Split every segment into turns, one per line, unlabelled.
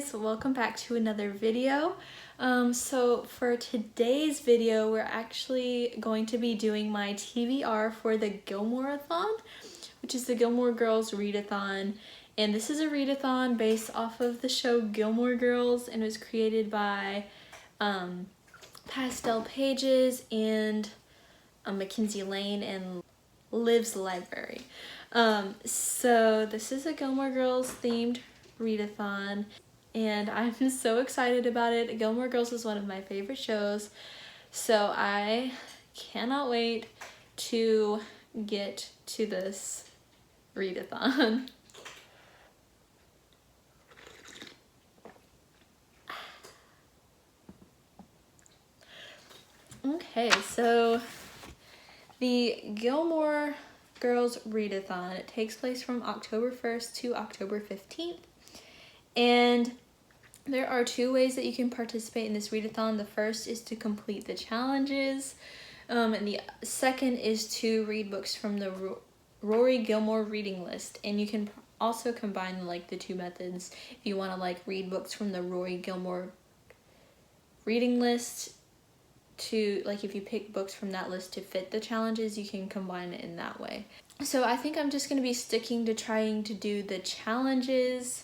guys, welcome back to another video. So for today's video, we're actually going to be doing my TBR for the Gilmoreathon, which is the Gilmore Girls Readathon. And this is a readathon based off of the show Gilmore Girls, and it was created by Pastel Pages and Mackenzie Lane and Liv's Library. So this is a Gilmore Girls themed readathon, and I'm so excited about it. Gilmore Girls is one of my favorite shows, so I cannot wait to get to this readathon. Okay, so the Gilmore Girls Readathon, it takes place from October 1st to October 15th. And there are two ways that you can participate in this readathon. The first is to complete the challenges, and the second is to read books from the Rory Gilmore reading list. And you can also combine like the two methods. If you want to like read books from the Rory Gilmore reading list, to like if you pick books from that list to fit the challenges, you can combine it in that way. So I think I'm just going to be sticking to trying to do the challenges,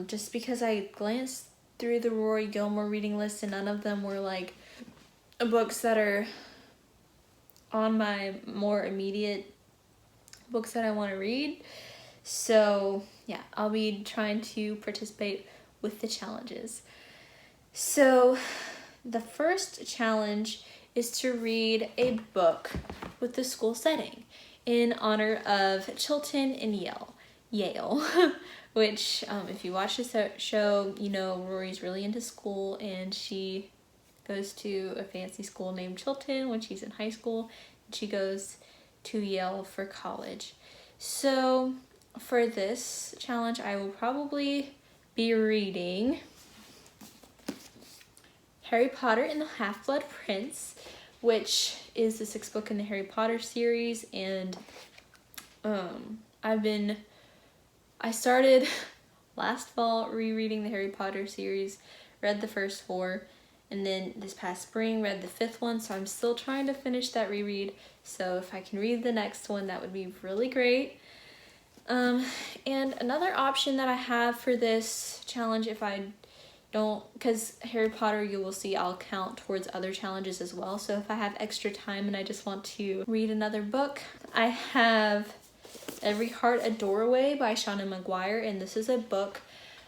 just because I glanced through the Rory Gilmore reading list and none of them were like books that are on my more immediate books that I want to read. So yeah, I'll be trying to participate with the challenges. So the first challenge is to read a book with the school setting in honor of Chilton and Yale. Which, if you watch this show, you know Rory's really into school, and she goes to a fancy school named Chilton when she's in high school, and she goes to Yale for college. So for this challenge, I will probably be reading Harry Potter and the HalfBlood Prince, which is the sixth book in the Harry Potter series, and I started last fall rereading the Harry Potter series, read the first four, and then this past spring read the fifth one, so I'm still trying to finish that reread. So if I can read the next one, that would be really great. And another option that I have for this challenge, if I don't, because Harry Potter, you will see I'll count towards other challenges as well. So if I have extra time and I just want to read another book, I have Every Heart a Doorway by Shauna McGuire, and this is a book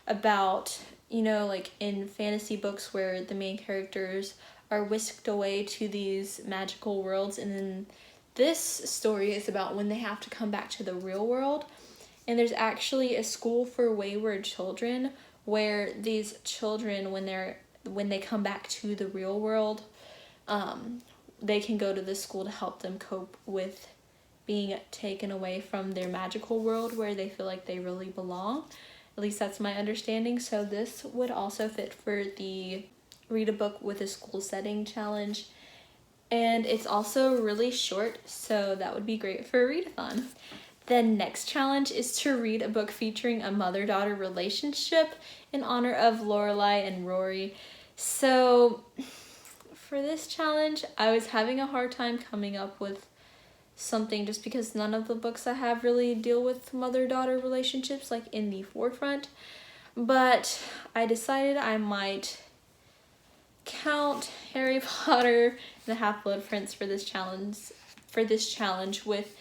about, you know, like in fantasy books where the main characters are whisked away to these magical worlds, and then this story is about when they have to come back to the real world. And there's actually a school for wayward children where these children, when they come back to the real world, they can go to this school to help them cope with being taken away from their magical world where they feel like they really belong. At least that's my understanding. So this would also fit for the read a book with a school setting challenge. And it's also really short, so that would be great for a readathon. The next challenge is to read a book featuring a mother-daughter relationship in honor of Lorelai and Rory. So for this challenge, I was having a hard time coming up with something just because none of the books I have really deal with mother-daughter relationships like in the forefront. But I decided I might count Harry Potter and the HalfBlood Prince for this challenge with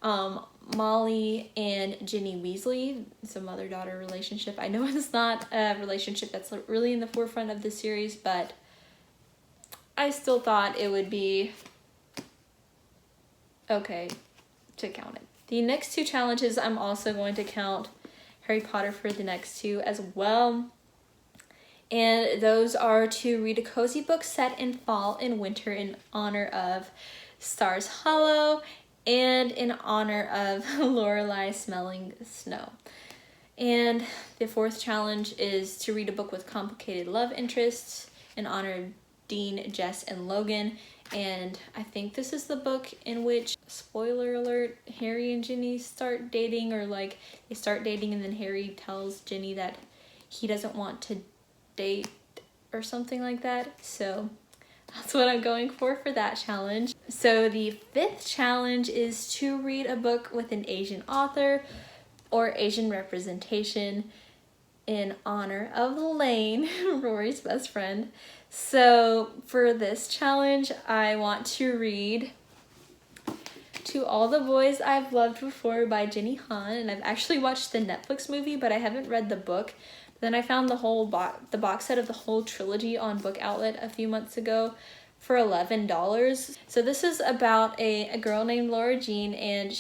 Molly and Ginny Weasley. It's a mother-daughter relationship. I know it's not a relationship that's really in the forefront of the series, but I still thought it would be okay to count it. The next two challenges, I'm also going to count Harry Potter for the next two as well. And those are to read a cozy book set in fall and winter in honor of Stars Hollow and in honor of Lorelai smelling snow. And the fourth challenge is to read a book with complicated love interests in honor of Dean, Jess, and Logan. And I think this is the book in which, spoiler alert, Harry and Ginny start dating, or like they start dating and then Harry tells Ginny that he doesn't want to date or something like that. So that's what I'm going for that challenge. So the 5th challenge is to read a book with an Asian author or Asian representation in honor of Lane, Rory's best friend. So for this challenge, I want to read To All the Boys I've Loved Before by Jenny Han, and I've actually watched the Netflix movie, but I haven't read the book. Then I found the whole the box set of the whole trilogy on Book Outlet a few months ago for $11. So this is about a girl named Laura Jean, and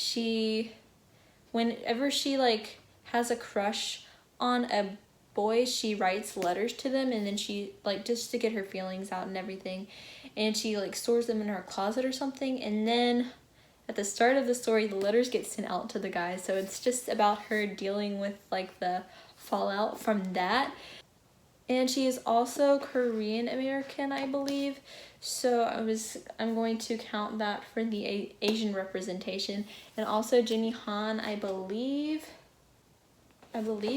whenever she like has a crush on a boy, she writes letters to them, and then she like just to get her feelings out and everything, and she like stores them in her closet or something, and then at the start of the story the letters get sent out to the guy. So it's just about her dealing with like the fallout from that. And she is also Korean American, I believe, so I'm going to count that for the Asian representation. And also Jenny Han, I believe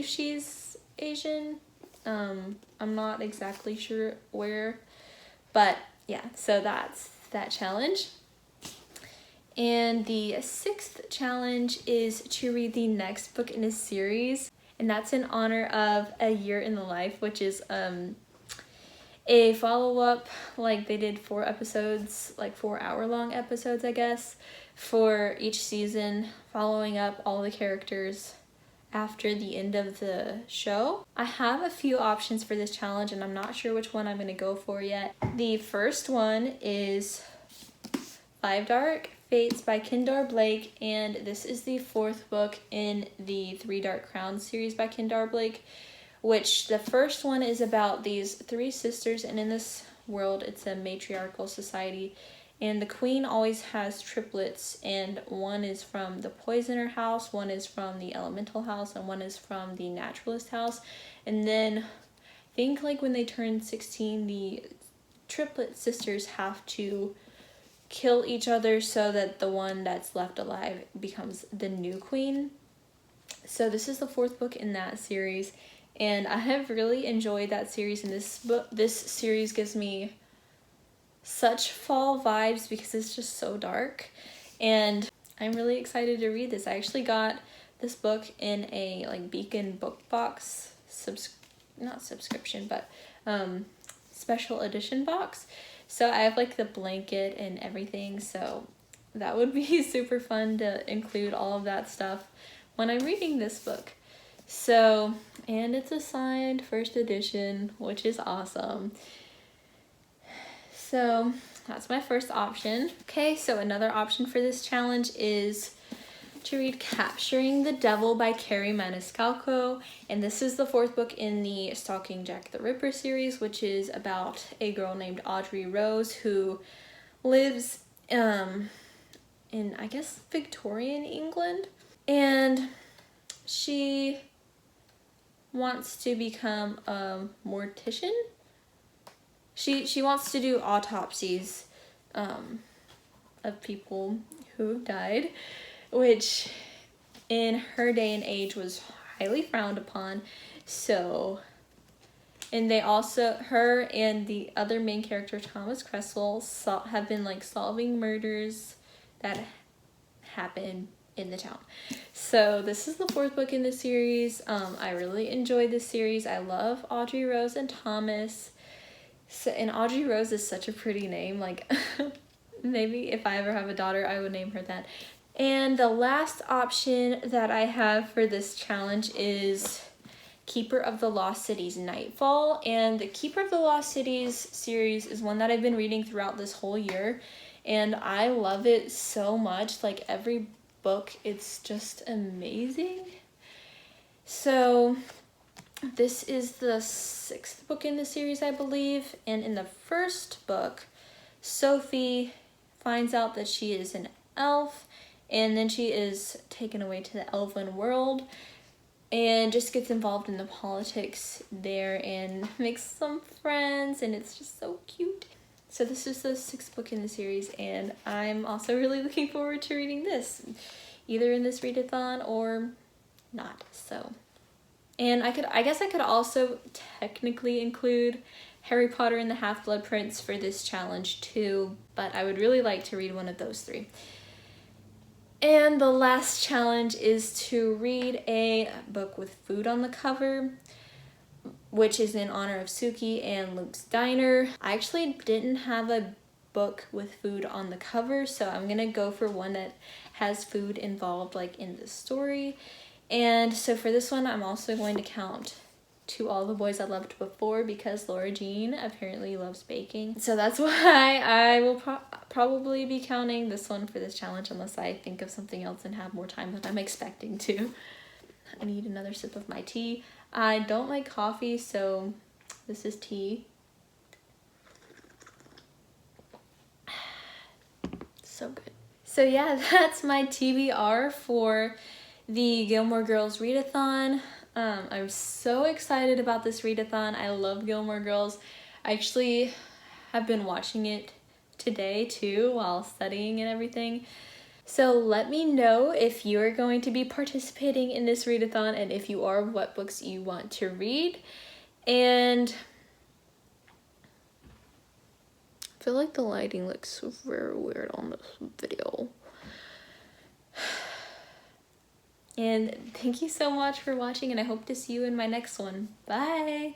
she's Asian. I'm not exactly sure where, but yeah, so that's that challenge. And the 6th challenge is to read the next book in a series, and that's in honor of A Year in the Life, which is a follow-up. Like they did 4 episodes, like 4-hour-long episodes, I guess, for each season, following up all the characters after the end of the show. I have a few options for this challenge, and I'm not sure which one I'm going to go for yet. The first one is 5 Dark Fates by Kendar Blake, and this is the 4th book in the 3 Dark Crowns series by Kendar Blake, which the first one is about these 3 sisters, and in this world it's a matriarchal society, and the queen always has triplets, and one is from the poisoner house, one is from the elemental house, and one is from the naturalist house. And then I think like when they turn 16, the triplet sisters have to kill each other so that the one that's left alive becomes the new queen. So this is the 4th book in that series, and I have really enjoyed that series, and this series gives me such fall vibes because it's just so dark, and I'm really excited to read this. I actually got this book in a like Beacon book box not subscription, but special edition box. So I have like the blanket and everything, so that would be super fun to include all of that stuff when I'm reading this book. So, and it's a signed 1st edition, which is awesome. So that's my first option. Okay, so another option for this challenge is to read Capturing the Devil by Carrie Maniscalco, and this is the 4th book in the Stalking Jack the Ripper series, which is about a girl named Audrey Rose who lives in, I guess, Victorian England, and she wants to become a mortician. She wants to do autopsies of people who have died, which in her day and age was highly frowned upon. So, and they also, her and the other main character, Thomas Cresswell, have been like solving murders that happen in the town. So this is the 4th book in the series. I really enjoyed this series. I love Audrey Rose and Thomas. So, and Audrey Rose is such a pretty name. Like maybe if I ever have a daughter, I would name her that. And the last option that I have for this challenge is Keeper of the Lost Cities Nightfall. And the Keeper of the Lost Cities series is one that I've been reading throughout this whole year, and I love it so much. Like every book, it's just amazing. So this is the 6th book in the series, I believe, and in the 1st book, Sophie finds out that she is an elf, and then she is taken away to the elven world and just gets involved in the politics there and makes some friends, and it's just so cute. So this is the 6th book in the series, and I'm also really looking forward to reading this, either in this readathon or not. So And I guess I could also technically include Harry Potter and the Half-Blood Prince for this challenge too, but I would really like to read one of those three. And the last challenge is to read a book with food on the cover, which is in honor of Suki and Luke's Diner. I actually didn't have a book with food on the cover, so I'm gonna go for one that has food involved, like in the story. And so for this one, I'm also going to count To All the Boys I Loved Before, because Laura Jean apparently loves baking. So that's why I will probably be counting this one for this challenge, unless I think of something else and have more time than I'm expecting to. I need another sip of my tea. I don't like coffee, so this is tea. So good. So yeah, that's my TBR for the Gilmore Girls Readathon. I'm so excited about this readathon. I love Gilmore Girls. I actually have been watching it today too while studying and everything. So let me know if you're going to be participating in this readathon, and if you are, what books you want to read. And I feel like the lighting looks very weird on this video. And thank you so much for watching, and I hope to see you in my next one. Bye!